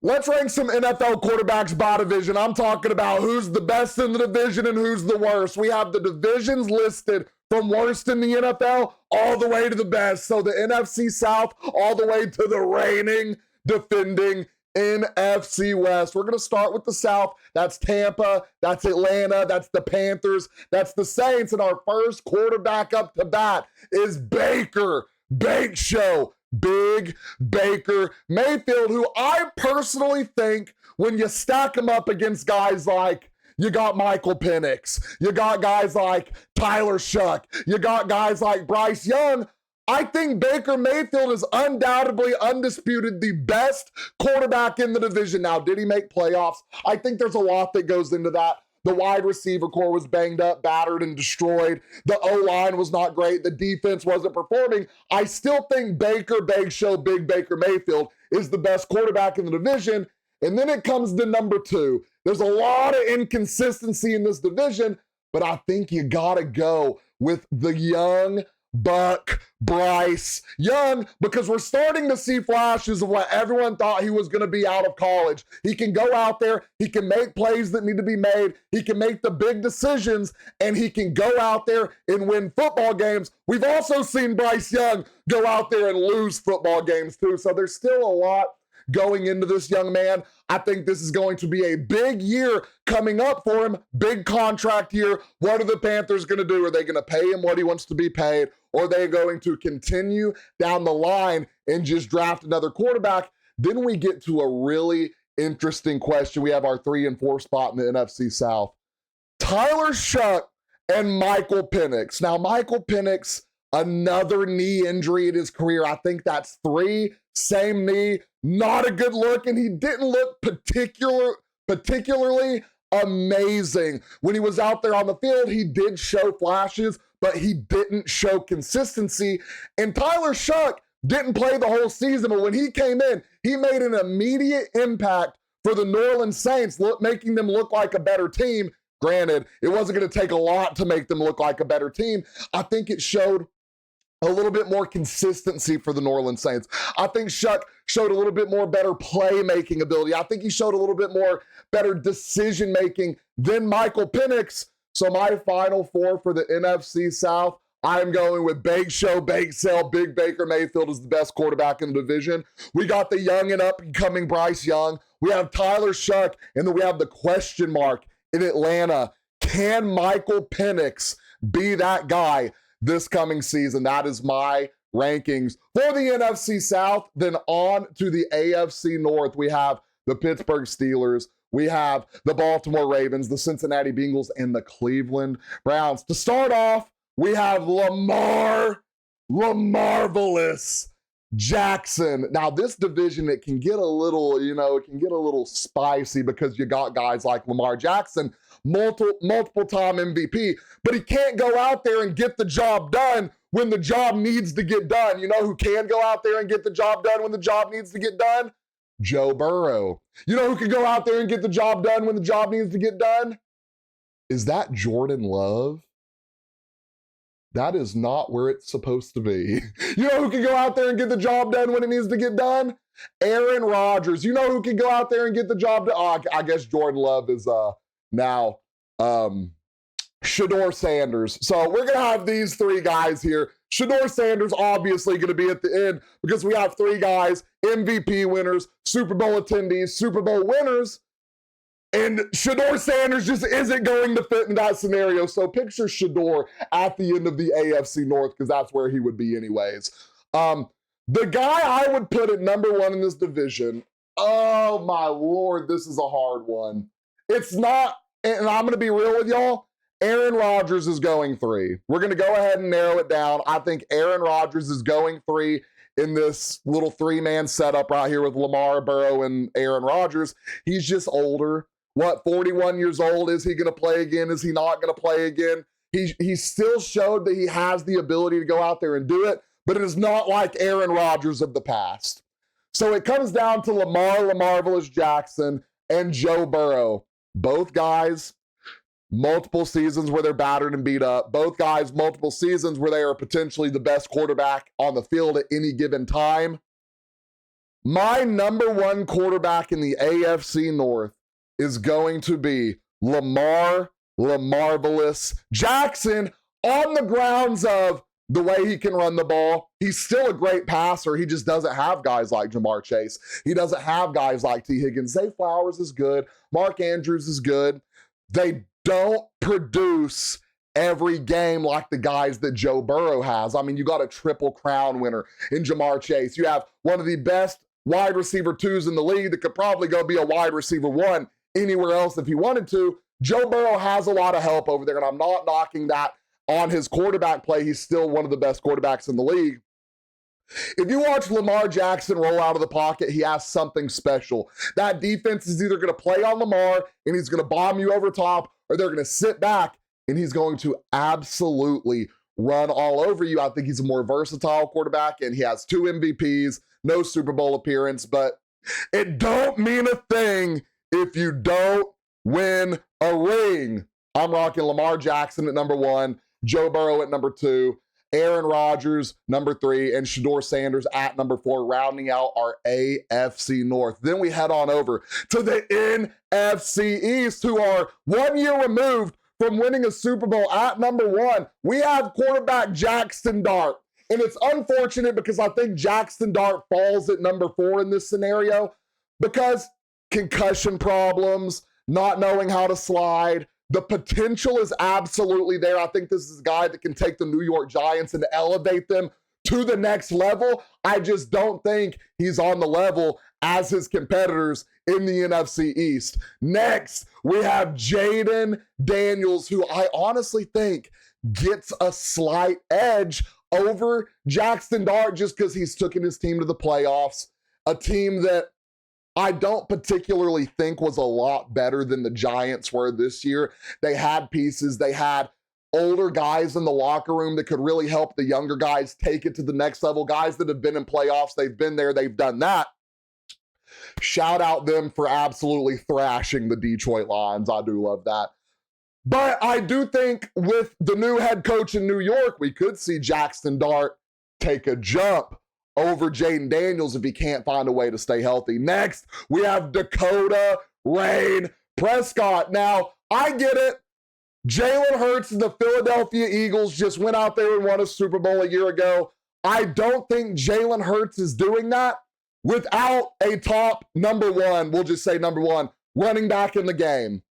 Let's rank some NFL quarterbacks by division. I'm talking about who's the best in the division and who's the worst. We have the divisions listed from worst in the NFL all the way to the best. So the NFC South all the way to the reigning, defending NFC West. We're going to start with the South. That's Tampa. That's Atlanta. That's the Panthers. That's the Saints. And our first quarterback up to bat is Baker Bake Show. Big Baker Mayfield, who I personally think when you stack him up against guys like, you got Michael Penix, you got guys like Tyler Shuck, you got guys like Bryce Young, I think Baker Mayfield is undoubtedly, undisputed, the best quarterback in the division. Now, did he make playoffs? I think there's a lot that goes into that. The wide receiver core was banged up, battered, and destroyed. The O-line was not great. The defense wasn't performing. I still think Baker, Big Show, Big Baker Mayfield is the best quarterback in the division. And then it comes to number two. There's a lot of inconsistency in this division, but I think you got to go with the young buck Bryce Young, because we're starting to see flashes of what everyone thought he was going to be out of college. He can go out there, he can make plays that need to be made, he can make the big decisions, and he can go out there and win football games. We've also seen Bryce Young go out there and lose football games too, so there's still a lot going into this young man. I think this is going to be a big year coming up for him. Big contract year. What are the Panthers going to do? Are they going to pay him what he wants to be paid? Or are they going to continue down the line and just draft another quarterback? Then we get to a really interesting question. We have our 3 and 4 spot in the NFC South. Tyler Shuck and Michael Penix. Now, Michael Penix, another knee injury in his career. I think that's 3, same knee, not a good look, and he didn't look particularly amazing. When he was out there on the field, he did show flashes, but he didn't show consistency. And Tyler Shuck didn't play the whole season, but when he came in, he made an immediate impact for the New Orleans Saints, making them look like a better team. Granted, it wasn't going to take a lot to make them look like a better team. I think it showed a little bit more consistency for the New Orleans Saints. I think Shuck showed a little bit more better playmaking ability. I think he showed a little bit more better decision-making than Michael Penix. So my final 4 for the NFC South, I'm going with Big Show, Big Sale, Big Baker Mayfield is the best quarterback in the division. We got the young and up-and-coming Bryce Young. We have Tyler Shuck, and then we have the question mark in Atlanta. Can Michael Penix be that guy this coming season? That is my rankings for the NFC South. Then on to the AFC North. We have the Pittsburgh Steelers. We have the Baltimore Ravens, the Cincinnati Bengals, and the Cleveland Browns. To start off, we have Lamarvelous Jackson. Now, this division, it can get a little, it can get a little spicy because you got guys like Lamar Jackson, multiple time MVP, but he can't go out there and get the job done when the job needs to get done. You know who can go out there and get the job done when the job needs to get done? Joe Burrow. You know who can go out there and get the job done when the job needs to get done? Is that Jordan Love? That is not where it's supposed to be. You know who can go out there and get the job done when it needs to get done? Aaron Rodgers. You know who can go out there and get the job done? Oh, I guess Jordan Love is now Shedeur Sanders. So we're going to have these 3 guys here. Shedeur Sanders obviously going to be at the end because we have 3 guys, MVP winners, Super Bowl attendees, Super Bowl winners. And Shedeur Sanders just isn't going to fit in that scenario. So picture Shedeur at the end of the AFC North because that's where he would be anyways. The guy I would put at number 1 in this division, oh my Lord, this is a hard one. It's not, and I'm going to be real with y'all, Aaron Rodgers is going 3. We're going to go ahead and narrow it down. I think Aaron Rodgers is going 3 in this little 3-man setup right here with Lamar, Burrow, and Aaron Rodgers. He's just older. What, 41 years old? Is he going to play again? Is he not going to play again? He still showed that he has the ability to go out there and do it, but it is not like Aaron Rodgers of the past. So it comes down to Lamarvelous Jackson and Joe Burrow. Both guys, multiple seasons where they're battered and beat up. Both guys, multiple seasons where they are potentially the best quarterback on the field at any given time. My number one quarterback in the AFC North is going to be Lamarvelous Jackson, on the grounds of the way he can run the ball. He's still a great passer. He just doesn't have guys like Jamar Chase. He doesn't have guys like T. Higgins. Zay Flowers is good. Mark Andrews is good. They don't produce every game like the guys that Joe Burrow has. I mean, you got a triple crown winner in Jamar Chase. You have one of the best wide receiver twos in the league that could probably go be a wide receiver one anywhere else if he wanted to. Joe Burrow has a lot of help over there, and I'm not knocking that on his quarterback play. He's still one of the best quarterbacks in the league. If you watch Lamar Jackson roll out of the pocket, he has something special. That defense is either going to play on Lamar and he's going to bomb you over top, or they're going to sit back and he's going to absolutely run all over you. I think he's a more versatile quarterback, and he has 2 MVPs, no Super Bowl appearance, but it don't mean a thing if you don't win a ring. I'm rocking Lamar Jackson at number 1, Joe Burrow at number 2, Aaron Rodgers, number 3, and Shedeur Sanders at number 4, rounding out our AFC North. Then we head on over to the NFC East, who are 1 year removed from winning a Super Bowl at number 1. We have quarterback Jackson Dart. And it's unfortunate because I think Jackson Dart falls at number 4 in this scenario because concussion problems, not knowing how to slide. The potential is absolutely there. I think this is a guy that can take the New York Giants and elevate them to the next level. I just don't think he's on the level as his competitors in the NFC East. Next, we have Jaden Daniels, who I honestly think gets a slight edge over Jackson Dart just because he's taken his team to the playoffs, a team that I don't particularly think was a lot better than the Giants were this year. They had pieces. They had older guys in the locker room that could really help the younger guys take it to the next level. Guys that have been in playoffs, they've been there, they've done that. Shout out them for absolutely thrashing the Detroit Lions. I do love that. But I do think with the new head coach in New York, we could see Jackson Dart take a jump over Jaden Daniels if he can't find a way to stay healthy. Next, we have Dakota Rain Prescott. Now, I get it. Jalen Hurts and the Philadelphia Eagles just went out there and won a Super Bowl a year ago. I don't think Jalen Hurts is doing that without a top number 1, we'll just say number 1, running back in the game.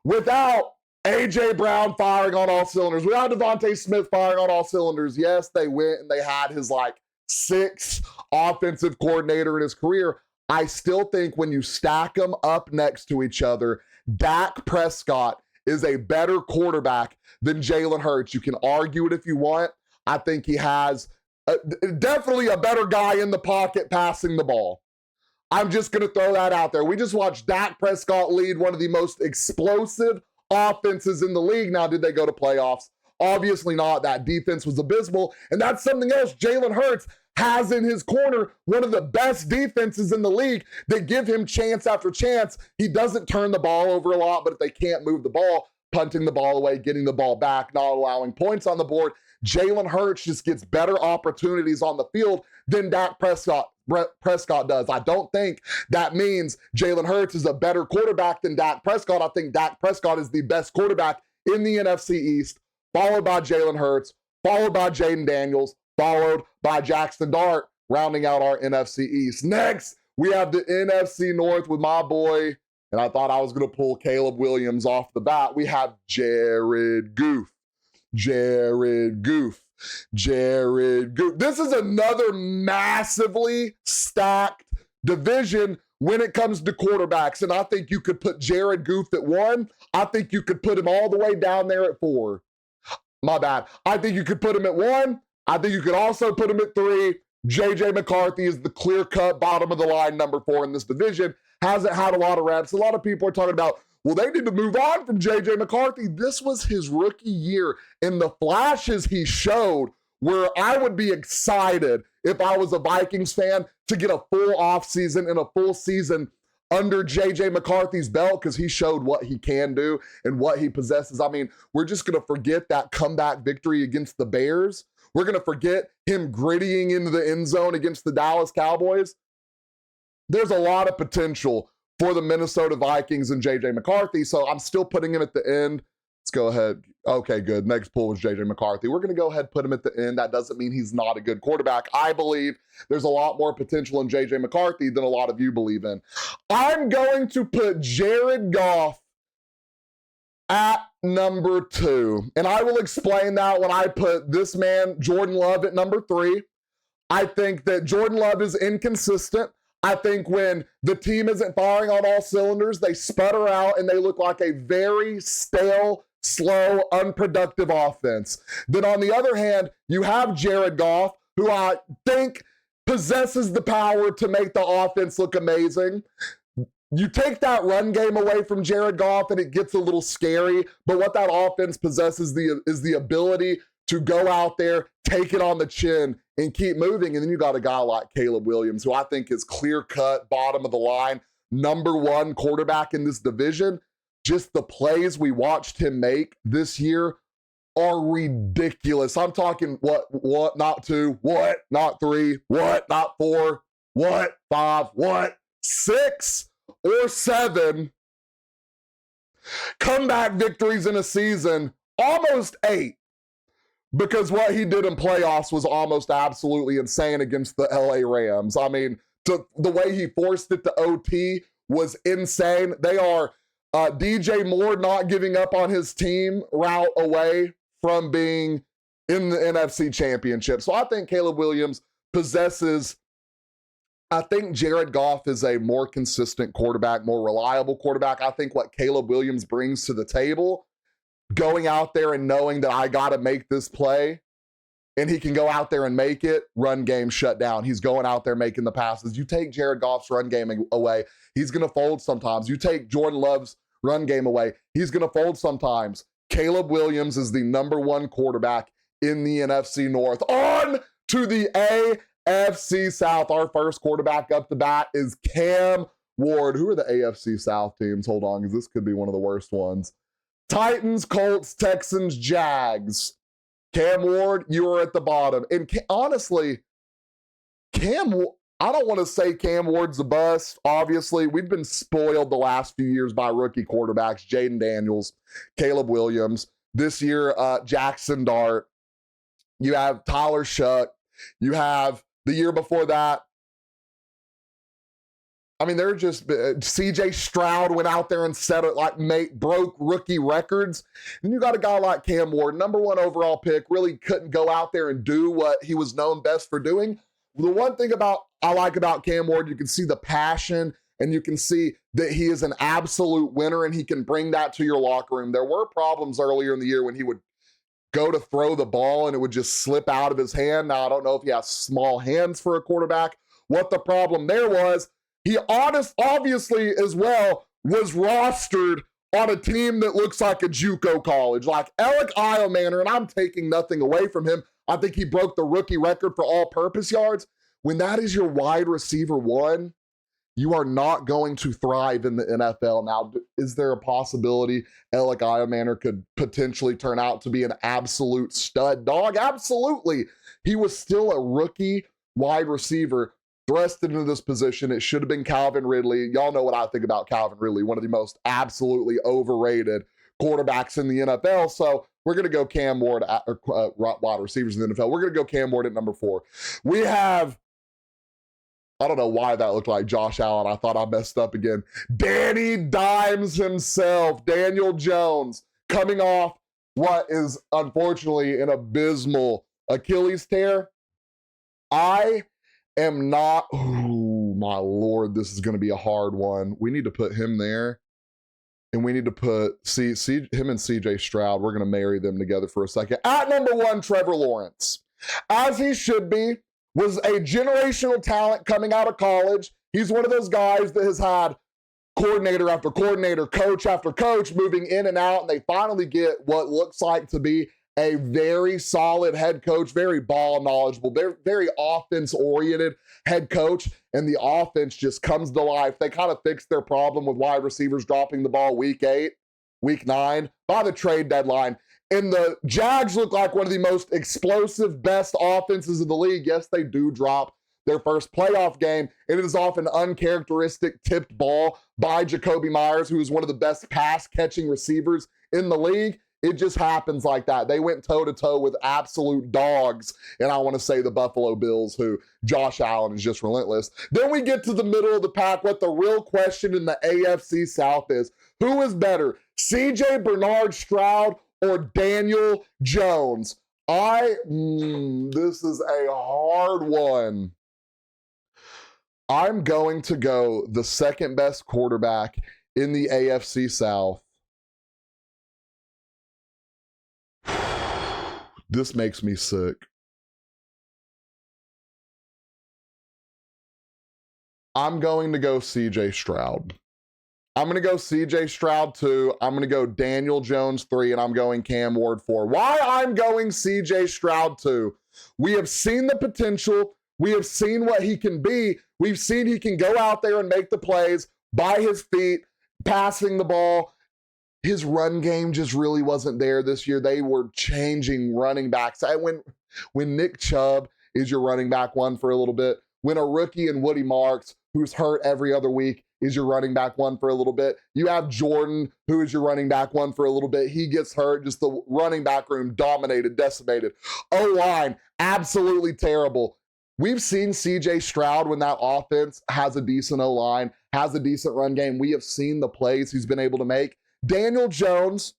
Without A.J. Brown firing on all cylinders. Without Devontae Smith firing on all cylinders. Yes, they went and they had his 6th offensive coordinator in his career. I still think when you stack them up next to each other, Dak Prescott is a better quarterback than Jalen Hurts. You can argue it if you want. I think he has definitely a better guy in the pocket passing the ball. I'm just going to throw that out there. We just watched Dak Prescott lead one of the most explosive offenses in the league. Now, did they go to playoffs? Obviously not. That defense was abysmal, and that's something else Jalen Hurts has in his corner, one of the best defenses in the league that give him chance after chance. He doesn't turn the ball over a lot, but if they can't move the ball, punting the ball away, getting the ball back, not allowing points on the board, Jalen Hurts just gets better opportunities on the field than Dak Prescott does. I don't think that means Jalen Hurts is a better quarterback than Dak Prescott. I think Dak Prescott is the best quarterback in the NFC East, followed by Jalen Hurts, followed by Jaden Daniels, followed by Jackson Dart, rounding out our NFC East. Next, we have the NFC North with my boy, and I thought I was going to pull Caleb Williams off the bat. We have Jared Goff. Jared Goff. This is another massively stacked division when it comes to quarterbacks, and I think you could put Jared Goff at 1. I think you could put him all the way down there at 4. My bad. I think you could put him at 1. I think you could also put him at 3. J.J. McCarthy is the clear-cut bottom of the line number 4 in this division. Hasn't had a lot of reps. A lot of people are talking about, well, they need to move on from J.J. McCarthy. This was his rookie year, and the flashes he showed where I would be excited if I was a Vikings fan to get a full offseason and a full season under J.J. McCarthy's belt because he showed what he can do and what he possesses. I mean, we're just going to forget that comeback victory against the Bears. We're going to forget him grittying into the end zone against the Dallas Cowboys. there's a lot of potential for the Minnesota Vikings and J.J. McCarthy, so I'm still putting him at the end. Let's go ahead. Okay, good. Next pull was J.J. McCarthy. We're going to go ahead and put him at the end. That doesn't mean he's not a good quarterback. I believe there's a lot more potential in J.J. McCarthy than a lot of you believe in. I'm going to put Jared Goff at number 2, and I will explain that when I put this man, Jordan Love, at number 3. I think that Jordan Love is inconsistent. I think when the team isn't firing on all cylinders, they sputter out and they look like a very stale, slow, unproductive offense. Then on the other hand, you have Jared Goff, who I think possesses the power to make the offense look amazing. You take that run game away from Jared Goff and it gets a little scary, but what that offense possesses is the ability to go out there, take it on the chin, and keep moving. And then you got a guy like Caleb Williams, who I think is clear-cut, bottom of the line, number 1 quarterback in this division. Just the plays we watched him make this year are ridiculous. I'm talking what, not 2, what, not 3, what, not 4, what, 5, what, 6 or 7 comeback victories in a season, almost 8. Because what he did in playoffs was almost absolutely insane against the LA Rams. I mean, the way he forced it to OT was insane. They are DJ Moore not giving up on his team route away from being in the NFC Championship. So I think Caleb Williams possesses, I think Jared Goff is a more consistent quarterback, more reliable quarterback. I think what Caleb Williams brings to the table, going out there and knowing that I got to make this play, and he can go out there and make it, run game shut down. He's going out there making the passes. You take Jared Goff's run game away, he's going to fold sometimes. You take Jordan Love's run game away, he's going to fold sometimes. Caleb Williams is the number 1 quarterback in the NFC North. On to the AFC South. Our first quarterback up the bat is Cam Ward. Who are the AFC South teams? Hold on, because this could be one of the worst ones. Titans, Colts, Texans, Jags. Cam Ward, you are at the bottom. And honestly, I don't want to say Cam Ward's a bust. Obviously, we've been spoiled the last few years by rookie quarterbacks, Jaden Daniels, Caleb Williams. This year, Jackson Dart. You have Tyler Shuck. You have the year before that, I mean, they're just, CJ Stroud went out there and set it, broke rookie records. And you got a guy like Cam Ward, number 1 overall pick, really couldn't go out there and do what he was known best for doing. The one thing I like about Cam Ward, you can see the passion and you can see that he is an absolute winner and he can bring that to your locker room. There were problems earlier in the year when he would go to throw the ball and it would just slip out of his hand. Now, I don't know if he has small hands for a quarterback, what the problem there was. He obviously as well was rostered on a team that looks like a JUCO college, like Alec Iomanner, and I'm taking nothing away from him. I think he broke the rookie record for all-purpose yards. When that is your wide receiver 1, you are not going to thrive in the NFL. Now, is there a possibility Alec Iomanner could potentially turn out to be an absolute stud dog? Absolutely. He was still a rookie wide receiver thrusted into this position. It should have been Calvin Ridley. Y'all know what I think about Calvin Ridley, one of the most absolutely overrated quarterbacks in the NFL. So we're going to go Cam Ward, wide receivers in the NFL. We're going to go Cam Ward at number 4. We have, I don't know why that looked like Josh Allen. I thought I messed up again. Danny Dimes himself, Daniel Jones, coming off what is unfortunately an abysmal Achilles tear. I am not, oh my Lord, this is going to be a hard one. We need to put him there. And we need to put him and CJ Stroud. We're going to marry them together for a second. At number 1, Trevor Lawrence. As he should be, was a generational talent coming out of college. He's one of those guys that has had coordinator after coordinator, coach after coach moving in and out, and they finally get what looks like to be a very solid head coach, very ball knowledgeable, very offense-oriented head coach, and the offense just comes to life. They kind of fixed their problem with wide receivers dropping the ball week 8, week 9, by the trade deadline. And the Jags look like one of the most explosive, best offenses in the league. Yes, they do drop their first playoff game, and it is off an uncharacteristic tipped ball by Jacoby Myers, who is one of the best pass-catching receivers in the league. It just happens like that. They went toe-to-toe with absolute dogs, and I want to say the Buffalo Bills, who Josh Allen is just relentless. Then we get to the middle of the pack. What the real question in the AFC South is, who is better, CJ Bernard-Stroud or Daniel Jones? This is a hard one. I'm going to go the second best quarterback in the AFC South. This makes me sick. I'm going to go CJ Stroud. I'm going to go CJ Stroud 2. I'm going to go Daniel Jones 3, and I'm going Cam Ward 4. Why I'm going CJ Stroud 2? We have seen the potential. We have seen what he can be. We've seen he can go out there and make the plays by his feet, passing the ball. His run game just really wasn't there this year. They were changing running backs. When Nick Chubb is your running back one for a little bit, when a rookie and Woody Marks, who's hurt every other week, is your running back one for a little bit. You have Jordan, who is your running back one for a little bit. He gets hurt. Just the running back room dominated, decimated. O-line, absolutely terrible. We've seen CJ Stroud when that offense has a decent O-line, has a decent run game. We have seen the plays he's been able to make. Daniel Jones,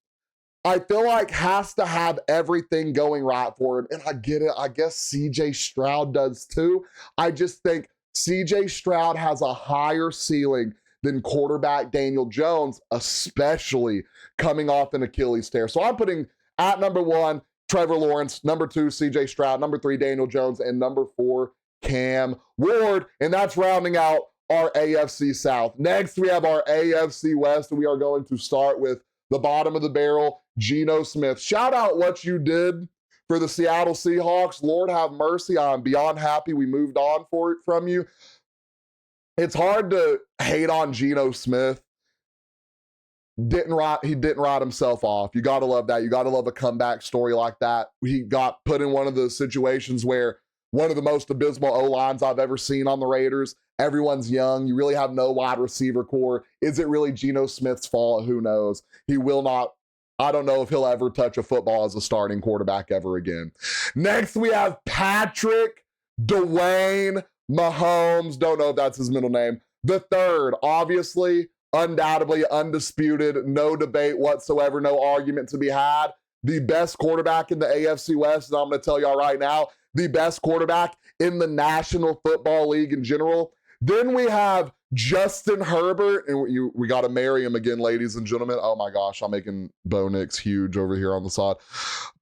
I feel like has to have everything going right for him. And I get it. I guess CJ Stroud does too. I just think CJ Stroud has a higher ceiling than quarterback Daniel Jones, especially coming off an Achilles tear. So I'm putting at number 1, Trevor Lawrence, number 2, CJ Stroud, number 3, Daniel Jones, and number 4, Cam Ward. And that's rounding out our AFC South. Next, we have our AFC West, and we are going to start with the bottom of the barrel, Geno Smith. Shout out what you did for the Seattle Seahawks. Lord have mercy. I'm beyond happy we moved on from you. It's hard to hate on Geno Smith. He didn't write himself off. You got to love that. You got to love a comeback story like that. He got put in one of the situations where one of the most abysmal O-lines I've ever seen on the Raiders. Everyone's young. You really have no wide receiver core. Is it really Geno Smith's fault? Who knows? He will not. I don't know if he'll ever touch a football as a starting quarterback ever again. Next, we have Patrick Dwayne Mahomes. Don't know if that's his middle name. The third, obviously, undoubtedly, undisputed, no debate whatsoever, no argument to be had. The best quarterback in the AFC West, and I'm going to tell y'all right now, the best quarterback in the National Football League in general. Then we have Justin Herbert, and we got to marry him again, ladies and gentlemen. Oh my gosh, I'm making Bo Nix huge over here on the side.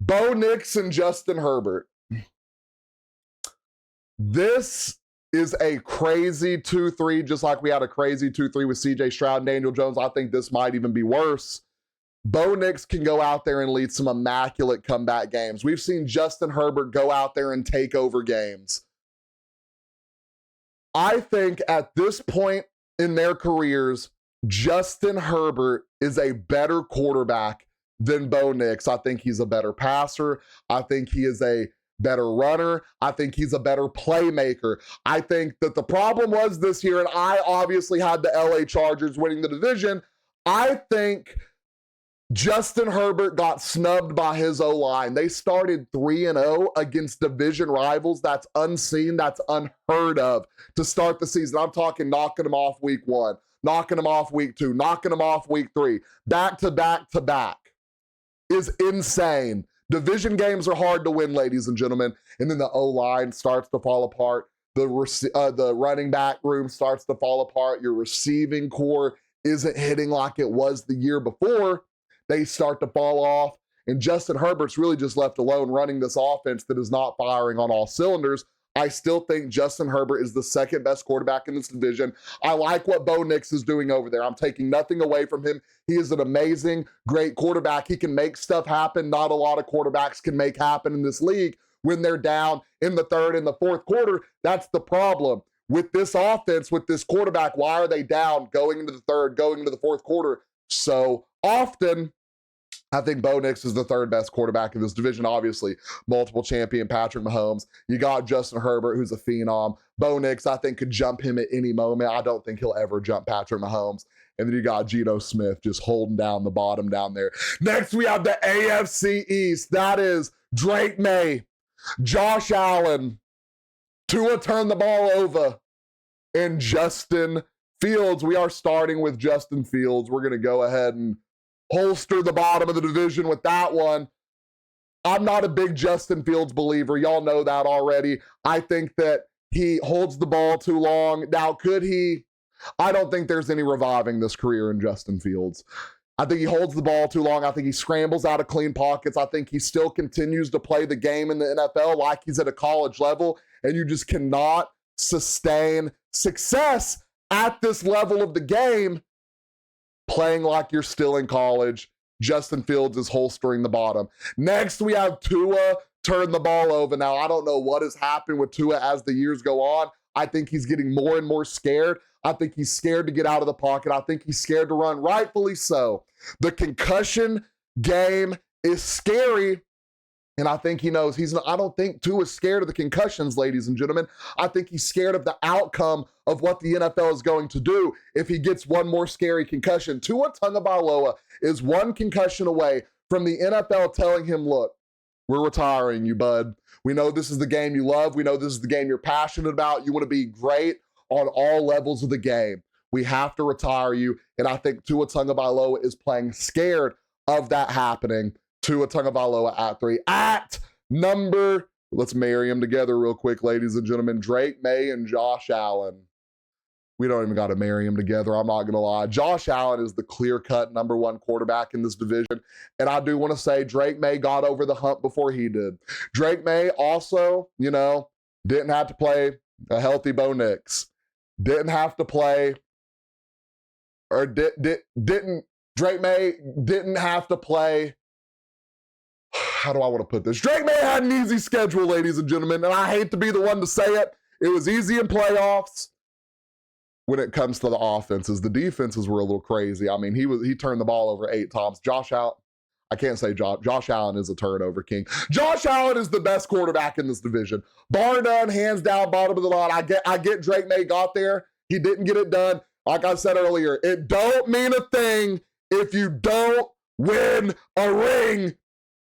Bo Nix and Justin Herbert. This is a crazy 2-3, just like we had a crazy 2-3 with CJ Stroud and Daniel Jones. I think this might even be worse. Bo Nix can go out there and lead some immaculate comeback games. We've seen Justin Herbert go out there and take over games. I think at this point in their careers, Justin Herbert is a better quarterback than Bo Nix. I think he's a better passer. I think he is a better runner. I think he's a better playmaker. I think that the problem was this year, and I obviously had the LA Chargers winning the division. I think Justin Herbert got snubbed by his O-line. They started 3-0 against division rivals. That's unseen. That's unheard of to start the season. I'm talking knocking them off week 1, knocking them off week 2, knocking them off week 3. Back to back to back is insane. Division games are hard to win, ladies and gentlemen. And then the O-line starts to fall apart. The running back room starts to fall apart. Your receiving core isn't hitting like it was the year before. They start to fall off, and Justin Herbert's really just left alone running this offense that is not firing on all cylinders. I still think Justin Herbert is the second best quarterback in this division. I like what Bo Nix is doing over there. I'm taking nothing away from him. He is an amazing, great quarterback. He can make stuff happen. Not a lot of quarterbacks can make happen in this league when they're down in the third and the fourth quarter. That's the problem. With this offense, with this quarterback, why are they down going into the third, going into the fourth quarter so often? I think Bo Nix is the third best quarterback in this division. Obviously, multiple champion Patrick Mahomes. You got Justin Herbert, who's a phenom. Bo Nix, I think, could jump him at any moment. I don't think he'll ever jump Patrick Mahomes. And then you got Geno Smith just holding down the bottom down there. Next, we have the AFC East. That is Drake May, Josh Allen, Tua turn the ball over, and Justin Fields. We are starting with Justin Fields. We're going to go ahead and holster the bottom of the division with that one. I'm not a big Justin Fields believer. Y'all know that already. I think that he holds the ball too long. Now, could he? I don't think there's any reviving this career in Justin Fields. I think he holds the ball too long. I think he scrambles out of clean pockets. I think he still continues to play the game in the NFL like he's at a college level, and you just cannot sustain success at this level of the game playing like you're still in college. Justin Fields is holstering the bottom. Next, we have Tua turn the ball over. Now, I don't know what has happened with Tua as the years go on. I think he's getting more and more scared. I think he's scared to get out of the pocket. I think he's scared to run, rightfully so. The concussion game is scary, and I think he knows I don't think Tua is scared of the concussions, ladies and gentlemen. I think he's scared of the outcome of what the NFL is going to do if he gets one more scary concussion. Tua Tagovailoa is one concussion away from the NFL telling him, look, we're retiring you, bud. We know this is the game you love. We know this is the game you're passionate about. You want to be great on all levels of the game. We have to retire you. And I think Tua Tagovailoa is playing scared of that happening. Tua Tagovailoa at 3. At number, let's marry them together real quick, ladies and gentlemen. Drake May and Josh Allen. We don't even got to marry them together. I'm not going to lie. Josh Allen is the clear-cut number one quarterback in this division. And I do want to say Drake May got over the hump before he did. Drake May also, didn't have to play a healthy Bo Nix. Didn't have to play, or Drake May didn't have to play. How do I want to put this? Drake May had an easy schedule, ladies and gentlemen, and I hate to be the one to say it. It was easy in playoffs. When it comes to the offenses, the defenses were a little crazy. I mean, he turned the ball over 8 times. Josh Allen is a turnover king. Josh Allen is the best quarterback in this division. Bar none, hands down, bottom of the line. I get Drake May got there. He didn't get it done. Like I said earlier, it don't mean a thing if you don't win a ring.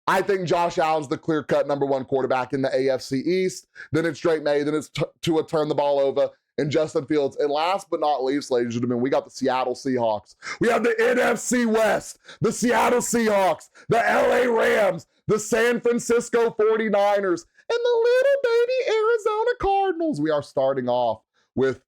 I think Josh Allen's the clear-cut number one quarterback in the AFC East. Then it's Drake May. Then it's Tua turn the ball over. And Justin Fields. And last but not least, ladies and gentlemen, we got the Seattle Seahawks. We have the NFC West, the Seattle Seahawks, the LA Rams, the San Francisco 49ers, and the little baby Arizona Cardinals. We are starting off with,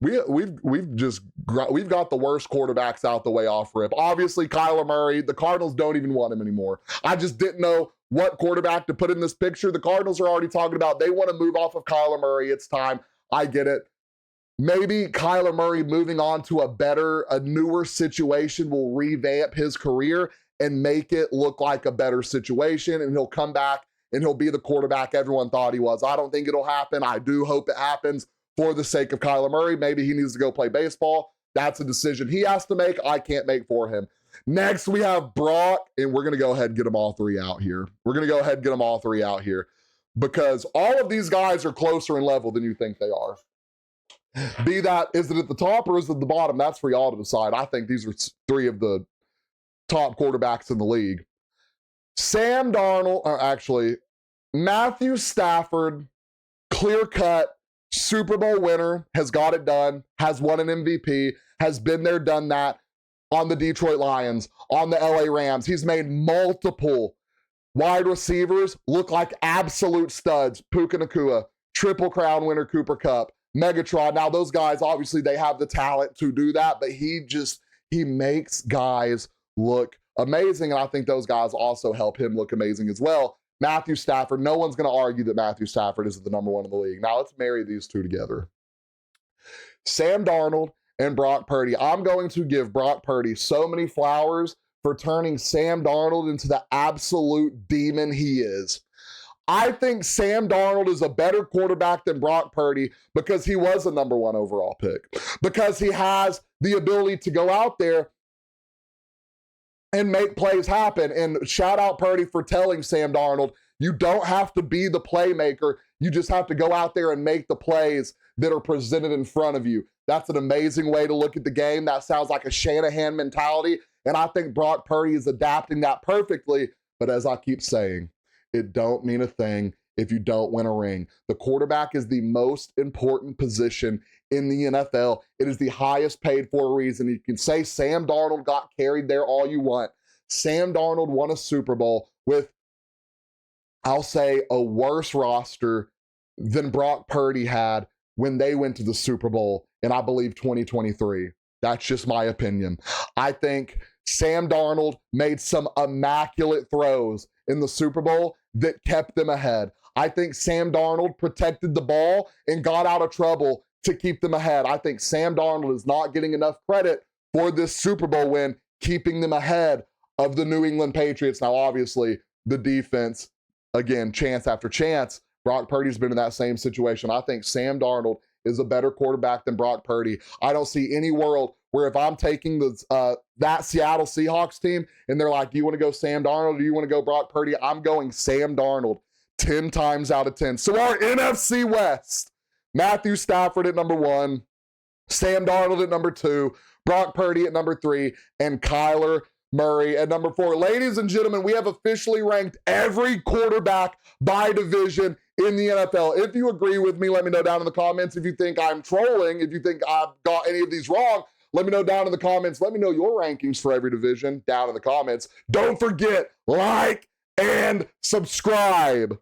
we've got the worst quarterbacks out the way off rip. Obviously, Kyler Murray, the Cardinals don't even want him anymore. I just didn't know what quarterback to put in this picture. The Cardinals are already talking about they want to move off of Kyler Murray. It's time. I get it. Maybe Kyler Murray moving on to a newer situation will revamp his career and make it look like a better situation, and he'll come back and he'll be the quarterback everyone thought he was. I don't think it'll happen. I do hope it happens for the sake of Kyler Murray. Maybe he needs to go play baseball. That's a decision he has to make. I can't make for him. Next, we have Brock, and we're going to go ahead and get them all three out here. Because all of these guys are closer in level than you think they are. Be that, is it at the top or is it at the bottom? That's for y'all to decide. I think these are 3 of the top quarterbacks in the league. Sam Darnold, or actually, Matthew Stafford, clear-cut, Super Bowl winner, has got it done, has won an MVP, has been there, done that on the Detroit Lions, on the LA Rams. He's made multiple wide receivers look like absolute studs. Puka Nacua, Triple Crown winner Cooper Kupp, Megatron. Now those guys, obviously they have the talent to do that, but he makes guys look amazing. And I think those guys also help him look amazing as well. Matthew Stafford, no one's going to argue that Matthew Stafford is the number one in the league. Now let's marry these two together. Sam Darnold and Brock Purdy. I'm going to give Brock Purdy so many flowers for turning Sam Darnold into the absolute demon he is. I think Sam Darnold is a better quarterback than Brock Purdy because he was a number one overall pick, because he has the ability to go out there and make plays happen. And shout out Purdy for telling Sam Darnold, you don't have to be the playmaker. You just have to go out there and make the plays that are presented in front of you. That's an amazing way to look at the game. That sounds like a Shanahan mentality. And I think Brock Purdy is adapting that perfectly. But as I keep saying, it don't mean a thing if you don't win a ring. The quarterback is the most important position in the NFL. It is the highest paid for a reason. You can say Sam Darnold got carried there all you want. Sam Darnold won a Super Bowl with, I'll say, a worse roster than Brock Purdy had when they went to the Super Bowl in, I believe, 2023. That's just my opinion. I think Sam Darnold made some immaculate throws in the Super Bowl that kept them ahead. I think Sam Darnold protected the ball and got out of trouble to keep them ahead. I think Sam Darnold is not getting enough credit for this Super Bowl win, keeping them ahead of the New England Patriots. Now, obviously, the defense, again, chance after chance. Brock Purdy's been in that same situation. I think Sam Darnold is a better quarterback than Brock Purdy. I don't see any world where if I'm taking that Seattle Seahawks team and they're like, do you want to go Sam Darnold or do you want to go Brock Purdy? I'm going Sam Darnold 10 times out of 10. So our NFC West, Matthew Stafford at number 1, Sam Darnold at number 2, Brock Purdy at number 3, and Kyler Murray at number 4. Ladies and gentlemen, we have officially ranked every quarterback by division in the NFL. If you agree with me, let me know down in the comments. If you think I'm trolling, if you think I've got any of these wrong, let me know down in the comments. Let me know your rankings for every division down in the comments. Don't forget, like and subscribe.